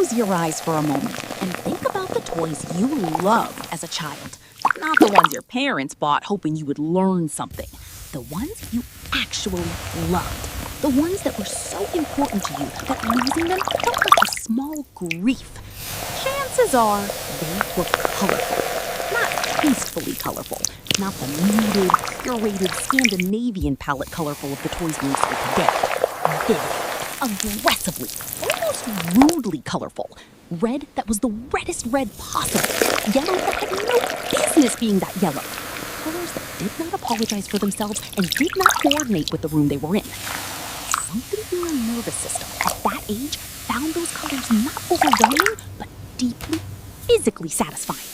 Close your eyes for a moment and think about the toys you loved as a child. Not the ones your parents bought hoping you would learn something. The ones you actually loved. The ones that were so important to you that losing them felt like a small grief. Chances are they were colorful. Not tastefully colorful. Not the muted, curated Scandinavian palette colorful of the toys we see today. Vivid, aggressively, almost rudely colorful. Red that was the reddest red possible. Yellow that had no business being that yellow. Colors that did not apologize for themselves and did not coordinate with the room they were in. Something in your nervous system at that age found those colors not overwhelming, but deeply, physically satisfying.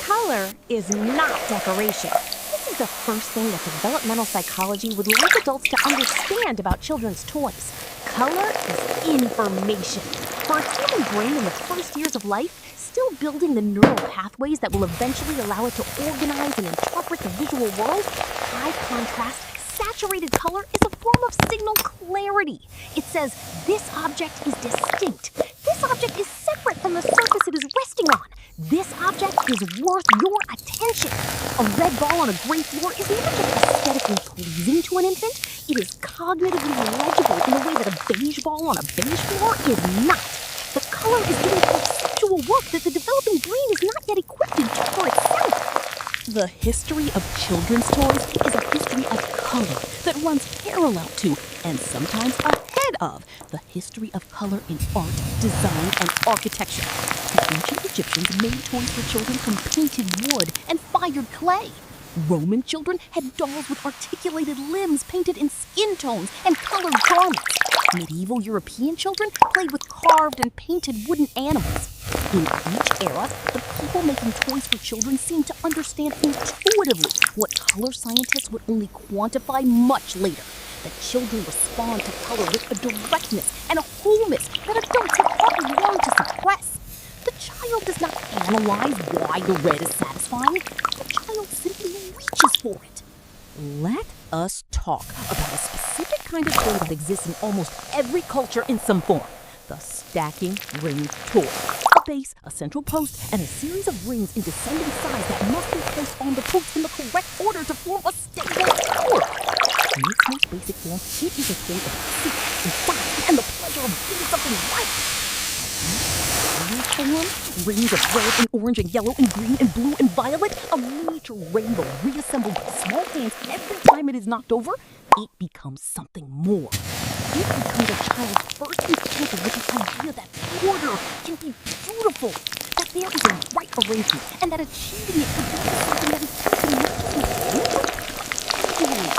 Color is not decoration. This is the first thing that developmental psychology would like adults to understand about children's toys. Color is information. For a human brain in the first years of life, still building the neural pathways that will eventually allow it to organize and interpret the visual world, high contrast, saturated color is a form of signal clarity. It says this object is distinct. This object is separate from the surface it is resting on. This object is worth your attention. A red ball on a gray floor is not just aesthetically pleasing to an infant, it is cognitively legible in a way that a beige ball on a beige floor is not. The color is doing perceptual work that the developing brain is not yet equipped to do for itself. The history of children's toys is a history of color that runs parallel to, and sometimes ahead of, the history of color in art, design, and architecture. The ancient Egyptians made toys for children from painted wood and fired clay. Roman children had dolls with articulated limbs painted in skin tones and colored garments. Medieval European children played with carved and painted wooden animals. In each era, the people making toys for children seemed to understand intuitively what color scientists would only quantify much later. That children respond to color with a directness and a wholeness that adults have often learned to suppress. The child does not analyze why the red is satisfying. The child simply reaches for it. Let us talk about a specific kind of toy that exists in almost every culture in some form. The stacking ring toy. A base, a central post, and a series of rings in descending size that must be placed on the post in the correct order to form a stable tower. In its most basic form, it is a toy of secret and fun and the pleasure of doing something right. Rings of red and orange and yellow and green and blue and violet, a miniature rainbow reassembled with small hands every time it is knocked over, it becomes something more. It becomes a child's first encounter with the idea that order can be beautiful, that there is a right arrangement, and that achieving it produces something that is something not just intelligent,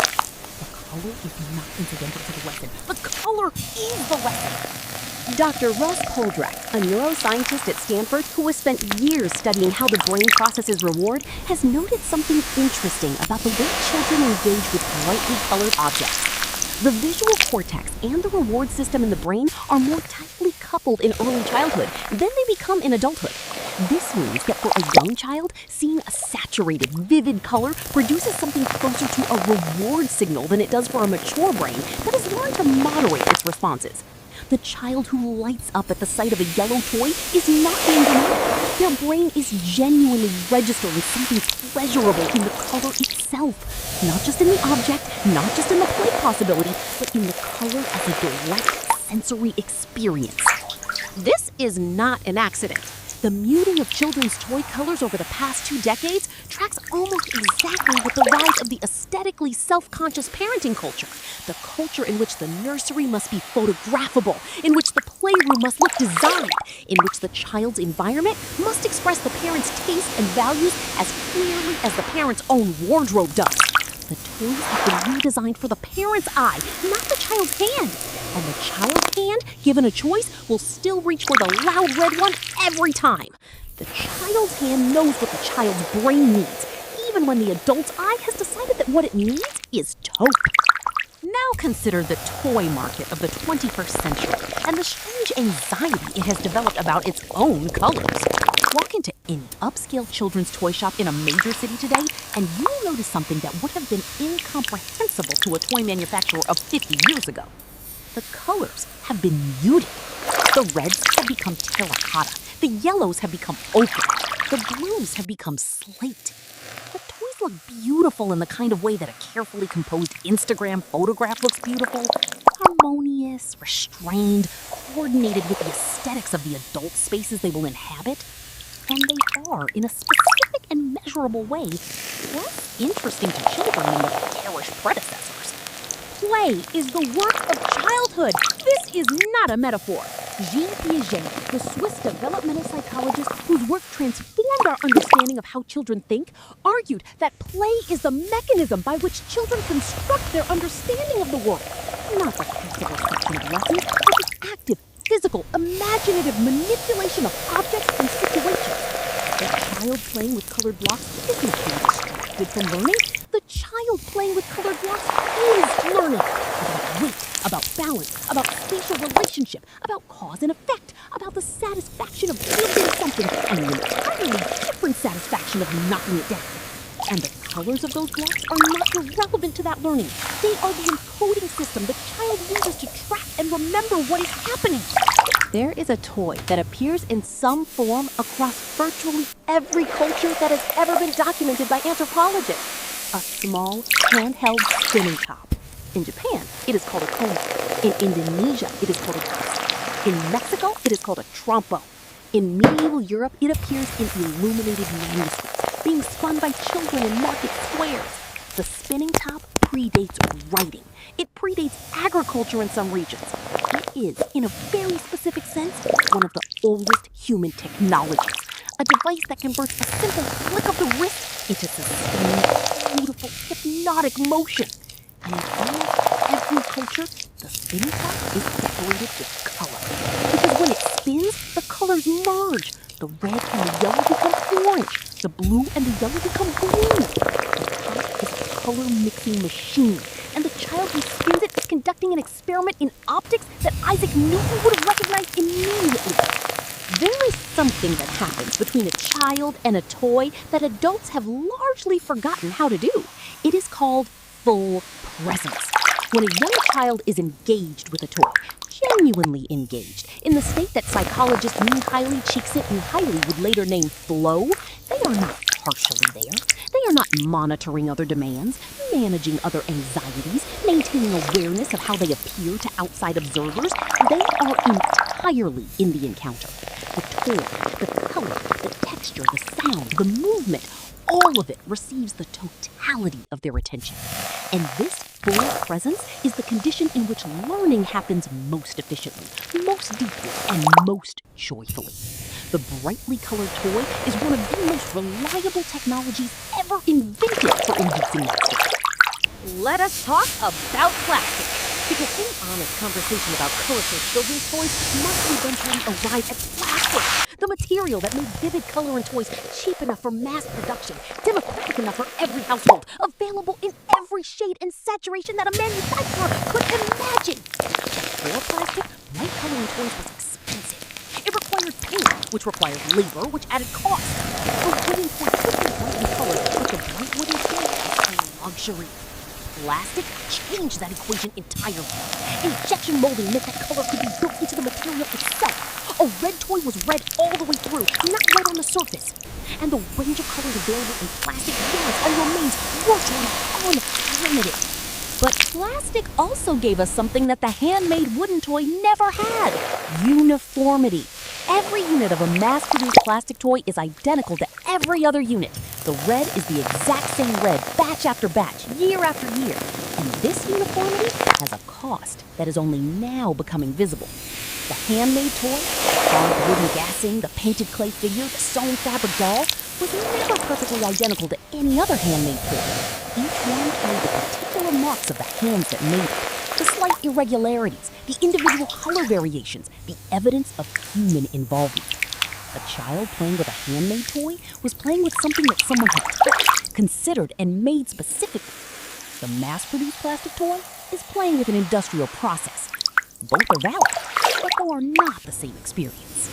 the color is not incidental to the lesson. The color is the lesson. Dr. Russ Poldrack, a neuroscientist at Stanford who has spent years studying how the brain processes reward, has noted something interesting about the way children engage with brightly colored objects. The visual cortex and the reward system in the brain are more tightly coupled in early childhood than they become in adulthood. This means that for a young child, seeing a saturated, vivid color produces something closer to a reward signal than it does for a mature brain that has learned to moderate its responses. The child who lights up at the sight of a yellow toy is not being dramatic. Their brain is genuinely registering something pleasurable in the color itself. Not just in the object, not just in the play possibility, but in the color as a direct sensory experience. This is not an accident. The muting of children's toy colors over the past 2 decades tracks almost exactly with the rise of the aesthetically self-conscious parenting culture. The culture in which the nursery must be photographable, in which the playroom must look designed, in which the child's environment must express the parent's taste and values as clearly as the parent's own wardrobe does. The toys have been redesigned for the parent's eye, not the child's hand. And the child's hand, given a choice, will still reach for the loud red one every time. The child's hand knows what the child's brain needs, even when the adult's eye has decided that what it needs is taupe. Now consider the toy market of the 21st century and the strange anxiety it has developed about its own colors. Walk into any upscale children's toy shop in a major city today, and you'll notice something that would have been incomprehensible to a toy manufacturer of 50 years ago. the colors have been muted. The reds have become terracotta. The yellows have become ochre. The blues have become slate. The toys look beautiful in the kind of way that a carefully composed Instagram photograph looks beautiful. Harmonious, restrained, coordinated with the aesthetics of the adult spaces they will inhabit. And they are, in a specific and measurable way, less interesting to children than their garish predecessors. Play is the work of childhood. This is not a metaphor. Jean Piaget, the Swiss developmental psychologist whose work transformed our understanding of how children think, argued that play is the mechanism by which children construct their understanding of the world. Not the practical section of lessons, but the active, physical, imaginative manipulation of objects and situations. The child playing with colored blocks isn't being distracted from learning. The child playing with colored blocks is learning about weight, about balance, about spatial relationship, about cause and effect, about the satisfaction of building something and the entirely different satisfaction of knocking it down. And the colors of those blocks are not irrelevant to that learning. They are the encoding system the child uses to track and remember what is happening. There is a toy that appears in some form across virtually every culture that has ever been documented by anthropologists. A small, handheld spinning top. In Japan, it is called a congklak. In Indonesia, it is called a predates. In Mexico, it is called a trompo. In medieval Europe, it appears in illuminated manuscripts, being spun by children in market squares. The spinning top predates writing. It predates agriculture in some regions. It is, in a very specific sense, one of the oldest human technologies. A device that converts a simple flick of the wrist into sustained, beautiful, hypnotic motion. And in almost every culture, the spinning top is decorated with color. Because when it spins, the colors merge. The red and the yellow become orange. The blue and the yellow become green. The top is a color mixing machine. And the child who spins it is conducting an experiment in optics that Isaac Newton would have recognized immediately. There is something that happens between a child and a toy that adults have largely forgotten how to do. It is called full presence. When a young child is engaged with a toy, genuinely engaged, in the state that psychologist Mihaly Csikszentmihalyi would later name flow, they are not partially there. They are not monitoring other demands, managing other anxieties, maintaining awareness of how they appear to outside observers. They are entirely in the encounter. The toy, the color, the texture, the sound, the movement, all of it receives the totality of their attention. And this full presence is the condition in which learning happens most efficiently, most deeply, and most joyfully. The brightly colored toy is one of the most reliable technologies ever invented for inducing that state. Let us talk about plastic. Because any honest conversation about colorful children's toys must eventually arrive at plastic. The material that made vivid color in toys cheap enough for mass production, democratic enough for every household, available in every shade and saturation that a manufacturer could imagine. Before plastic, light coloring toys was expensive. It required paint, which required labor, which added cost. The wooden toy could be brightly colored, but the bright wooden toy was a luxury. Plastic changed that equation entirely. Injection molding meant that color could be built into the material itself. A red toy was red all the way through, not red on the surface. And the range of colors available in plastic was and remains virtually unlimited. But plastic also gave us something that the handmade wooden toy never had: uniformity. Every unit of a mass-produced plastic toy is identical to every other unit. The red is the exact same red, batch after batch, year after year. And this uniformity has a cost that is only now becoming visible. The handmade toy, the carved wooden gassing, the painted clay figure, the sewn fabric doll, was never perfectly identical to any other handmade toy. Each one carried the particular marks of the hands that made it. The slight irregularities, the individual color variations, the evidence of human involvement. A child playing with a handmade toy was playing with something that someone had touched, considered, and made specifically. The mass-produced plastic toy is playing with an industrial process. Both are valid, but they are not the same experience.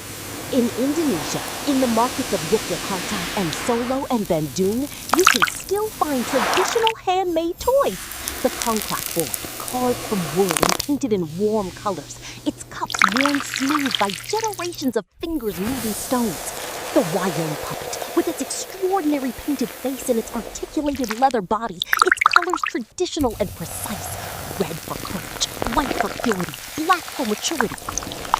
In Indonesia, in the markets of Yogyakarta and Solo and Bandung, you can still find traditional handmade toys. The congklak board, carved from wood and painted in warm colors, its cups worn smooth by generations of fingers moving stones. The wiry puppet, with its extraordinary painted face and its articulated leather body, its colors traditional and precise. Red for courage, white for purity, black for maturity.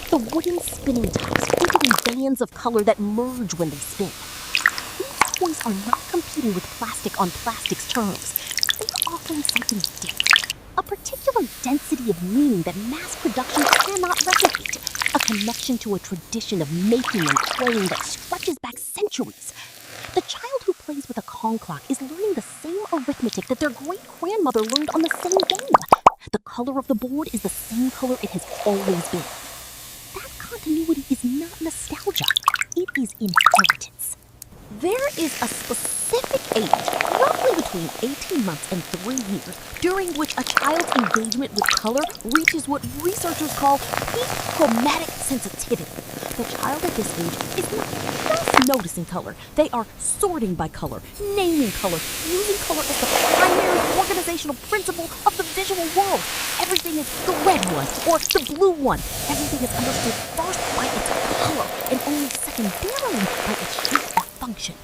The wooden spinning tops fitted in bands of color that merge when they spin. These toys are not competing with plastic on plastic's terms. They're offering something different. A particular density of meaning that mass production cannot replicate. A connection to a tradition of making and playing that stretches back centuries. The child who plays with a congklak is learning the same arithmetic that their great-grandmother learned on the same game. The color of the board is the same color it has always been. That continuity is not nostalgia. It is inheritance. There is a specific age, roughly between 18 months and 3 years, during which a child's engagement with color reaches what researchers call peak chromatic sensitivity. The child at this age is not just noticing color. They are sorting by color, naming color, using color as the primary organizational principle of the visual world. Everything is the red one or the blue one. Everything is understood first by its color and only secondarily by its shape or function.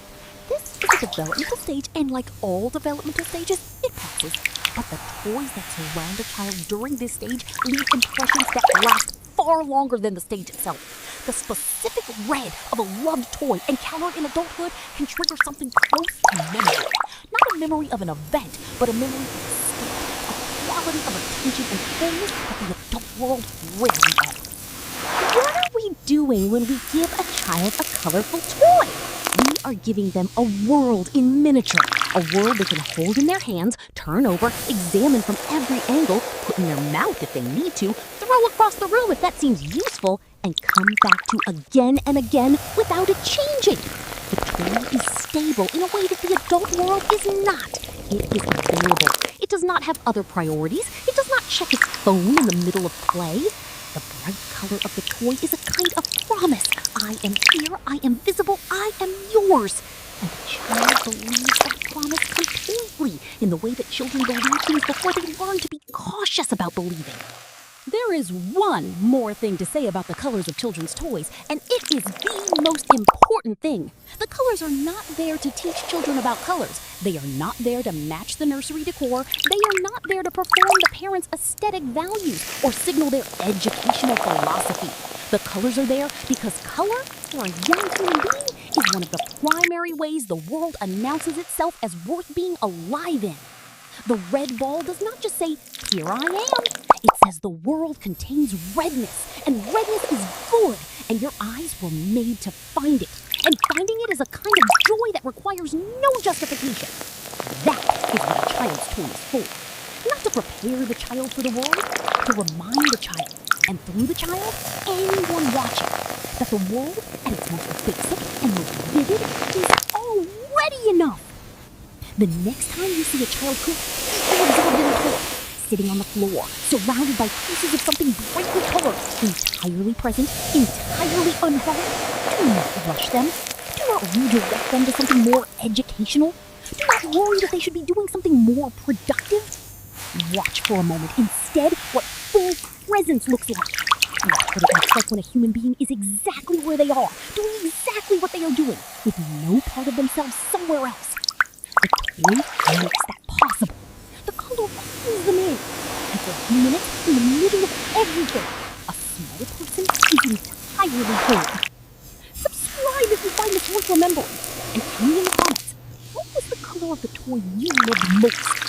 This is a developmental stage, and like all developmental stages, it passes. But the toys that surround a child during this stage leave impressions that last far longer than the stage itself. The specific red of a loved toy encountered in adulthood can trigger something close to memory. Not a memory of an event, but a memory of a state, a quality of attention and fullness that the adult world rarely offers. What are we doing when we give a child a colorful toy? We are giving them a world in miniature, a world they can hold in their hands, turn over, examine from every angle, put in their mouth if they need to, throw across the room if that seems useful, and come back to again and again without it changing. The toy is stable in a way that the adult world is not. It is available. It does not have other priorities. It does not check its phone in the middle of play. The bright color of the toy is a kind of promise. I am here, I am visible, I am yours. And the child believes that promise completely in the way that children believe things before they learn to be cautious about believing. There is one more thing to say about the colors of children's toys, and it is the most important thing. The colors are not there to teach children about colors. They are not there to match the nursery decor. They are not there to perform the parents' aesthetic values or signal their educational philosophy. The colors are there because color, for a young human being, is one of the primary ways the world announces itself as worth being alive in. The red ball does not just say, "Here I am." It says the world contains redness, and redness is good, and your eyes were made to find it. And finding it is a kind of joy that requires no justification. That is what a child's toy is for. Not to prepare the child for the world, to remind the child, and through the child, anyone watching, that the world, at its most basic and most vivid, is already enough. The next time you see a child who is absorbed in a toy, sitting on the floor, surrounded by pieces of something brightly colored, entirely present, entirely unharmed, do not rush them. Do not redirect them to something more educational. Do not worry that they should be doing something more productive. Watch for a moment instead what full presence looks like. Watch what it looks like when a human being is exactly where they are, doing exactly what they are doing, with no part of themselves somewhere else. The toy makes that possible. The color pulls them in. And for a few minutes, in the middle of everything, a small person is entirely whole. Subscribe if you find this worth remembering. And tell me in the comments, what was the color of the toy you loved most?